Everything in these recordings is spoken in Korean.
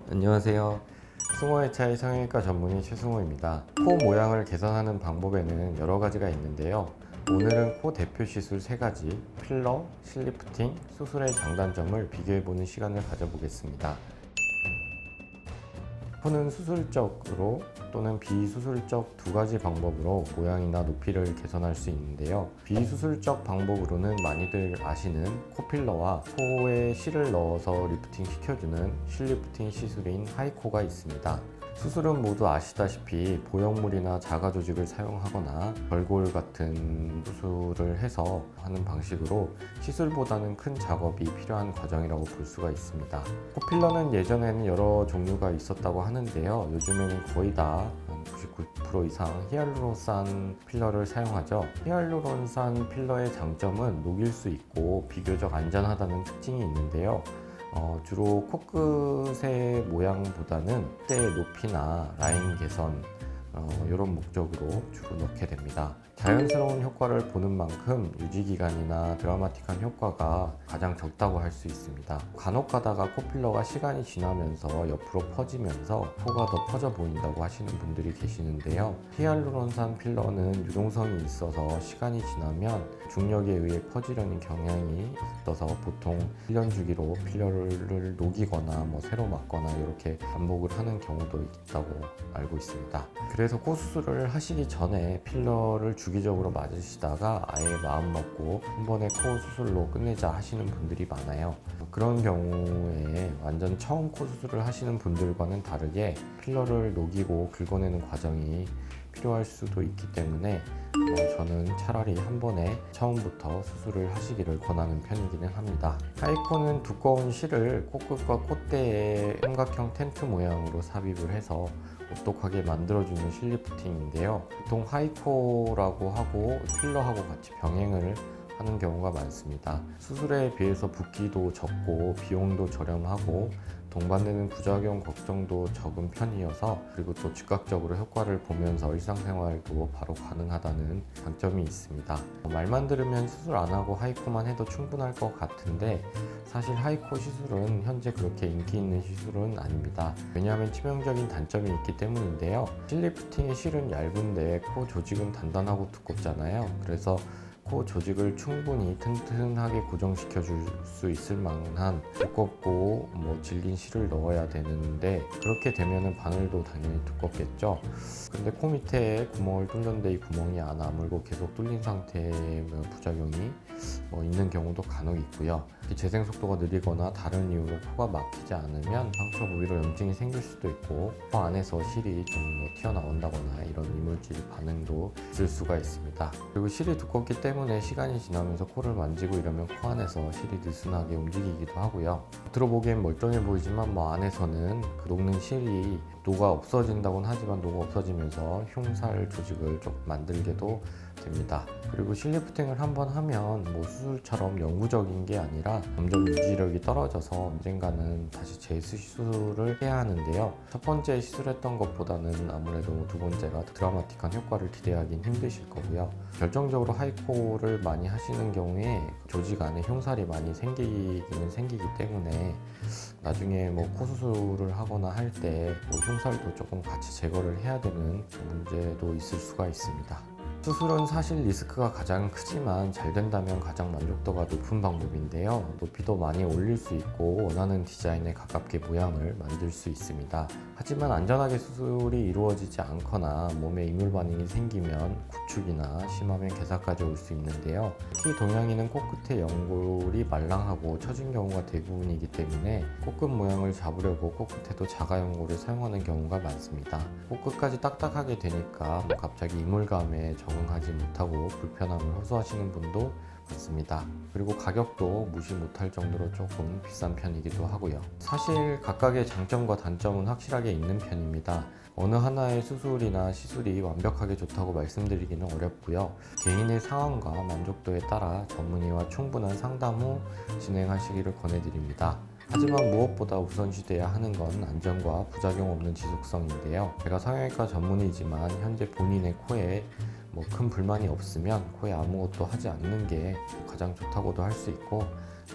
안녕하세요. 승호회차의 성형외과 전문의 최승호입니다. 코 모양을 개선하는 방법에는 여러 가지가 있는데요. 오늘은 코 대표 시술 3가지, 필러, 실리프팅, 수술의 장단점을 비교해보는 시간을 가져보겠습니다. 코는 수술적으로 또는 비수술적 2가지 방법으로 모양이나 높이를 개선할 수 있는데요. 비수술적 방법으로는 많이들 아시는 코필러와 코에 실을 넣어서 리프팅 시켜주는 실리프팅 시술인 하이코가 있습니다. 수술은 모두 아시다시피 보형물이나 자가 조직을 사용하거나 결골 같은 수술을 해서 하는 방식으로 시술보다는 큰 작업이 필요한 과정이라고 볼 수가 있습니다. 코필러는 예전에는 여러 종류가 있었다고 하는데요. 요즘에는 거의 다 99% 이상 히알루론산 필러를 사용하죠. 히알루론산 필러의 장점은 녹일 수 있고 비교적 안전하다는 특징이 있는데요. 주로 코끝의 모양보다는 콧대의 높이나 라인 개선 이런 목적으로 주로 넣게 됩니다. 자연스러운 효과를 보는 만큼 유지기간이나 드라마틱한 효과가 가장 적다고 할 수 있습니다. 간혹 가다가 코필러가 시간이 지나면서 옆으로 퍼지면서 코가 더 퍼져 보인다고 하시는 분들이 계시는데요. 히알루론산 필러는 유동성이 있어서 시간이 지나면 중력에 의해 퍼지려는 경향이 있어서 보통 1년 주기로 필러를 녹이거나 새로 맞거나 이렇게 반복을 하는 경우도 있다고 알고 있습니다. 그래서 코 수술을 하시기 전에 필러를 주기적으로 맞으시다가 아예 마음 먹고 한 번에 코 수술로 끝내자 하시는 분들이 많아요. 그런 경우에 완전 처음 코 수술을 하시는 분들과는 다르게 필러를 녹이고 긁어내는 과정이 필요할 수도 있기 때문에 저는 차라리 한 번에 처음부터 수술을 하시기를 권하는 편이기는 합니다. 하이코는 두꺼운 실을 코끝과 콧대에 삼각형 텐트 모양으로 삽입을 해서 오똑하게 만들어주는 실리프팅인데요. 보통 하이코라고 하고 필러하고 같이 병행을 하는 경우가 많습니다. 수술에 비해서 붓기도 적고 비용도 저렴하고 동반되는 부작용 걱정도 적은 편이어서, 그리고 또 즉각적으로 효과를 보면서 일상생활도 바로 가능하다는 장점이 있습니다. 말만 들으면 수술 안 하고 하이코만 해도 충분할 것 같은데 사실 하이코 시술은 현재 그렇게 인기 있는 시술은 아닙니다. 왜냐하면 치명적인 단점이 있기 때문인데요. 실리프팅의 실은 얇은데 코 조직은 단단하고 두껍잖아요. 그래서 코 조직을 충분히 튼튼하게 고정시켜 줄 수 있을 만한 두껍고 질긴 실을 넣어야 되는데, 그렇게 되면은 바늘도 당연히 두껍겠죠. 근데 코 밑에 구멍을 뚫는데 이 구멍이 안 아물고 계속 뚫린 상태면 부작용이 있는 경우도 간혹 있고요. 재생 속도가 느리거나 다른 이유로 코가 막히지 않으면 상처 부위로 염증이 생길 수도 있고, 코 안에서 실이 좀 튀어나온다거나 이런 이물질 반응도 있을 수가 있습니다. 그리고 실이 두껍기 때문에 시간이 지나면서 코를 만지고 이러면 코 안에서 실이 느슨하게 움직이기도 하고요. 겉으로 보기엔 멀쩡해 보이지만 안에서는 그 녹는 실이 녹아 없어진다고는 하지만 녹아 없어지면서 흉살 조직을 좀 만들게도 됩니다. 그리고 실리프팅을 한번 하면 수술처럼 영구적인 게 아니라 점점 유지력이 떨어져서 언젠가는 다시 재수술을 해야 하는데요. 첫 번째 시술했던 것보다는 아무래도 두 번째가 드라마틱한 효과를 기대하긴 힘드실 거고요. 결정적으로 하이코를 많이 하시는 경우에 조직 안에 흉살이 많이 생기기는 생기기 때문에 나중에 코 수술을 하거나 할 때 흉살도 조금 같이 제거를 해야 되는 문제도 있을 수가 있습니다. 수술은 사실 리스크가 가장 크지만 잘 된다면 가장 만족도가 높은 방법인데요. 높이도 많이 올릴 수 있고 원하는 디자인에 가깝게 모양을 만들 수 있습니다. 하지만 안전하게 수술이 이루어지지 않거나 몸에 이물 반응이 생기면 구축이나 심하면 괴사까지 올 수 있는데요. 특히 동양인은 코끝의 연골이 말랑하고 처진 경우가 대부분이기 때문에 코끝 모양을 잡으려고 코끝에도 자가 연골을 사용하는 경우가 많습니다. 코끝까지 딱딱하게 되니까 갑자기 이물감에 적응하지 못하고 불편함을 호소하시는 분도 많습니다. 그리고 가격도 무시 못할 정도로 조금 비싼 편이기도 하고요. 사실 각각의 장점과 단점은 확실하게 있는 편입니다. 어느 하나의 수술이나 시술이 완벽하게 좋다고 말씀드리기는 어렵고요. 개인의 상황과 만족도에 따라 전문의와 충분한 상담 후 진행하시기를 권해드립니다. 하지만 무엇보다 우선시돼야 하는 건 안전과 부작용 없는 지속성인데요. 제가 성형외과 전문의지만 현재 본인의 코에 큰 불만이 없으면 코에 아무것도 하지 않는 게 가장 좋다고도 할 수 있고,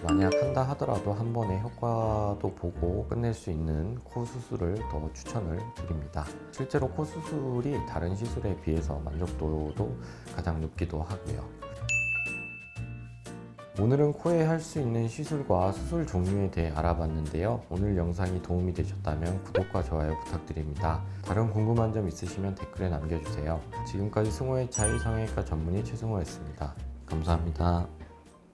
만약 한다 하더라도 한 번에 효과도 보고 끝낼 수 있는 코 수술을 더 추천을 드립니다. 실제로 코 수술이 다른 시술에 비해서 만족도도 가장 높기도 하고요. 오늘은 코에 할 수 있는 시술과 수술 종류에 대해 알아봤는데요. 오늘 영상이 도움이 되셨다면 구독과 좋아요 부탁드립니다. 다른 궁금한 점 있으시면 댓글에 남겨주세요. 지금까지 승호의 차이 성형외과 전문의 최승호였습니다. 감사합니다.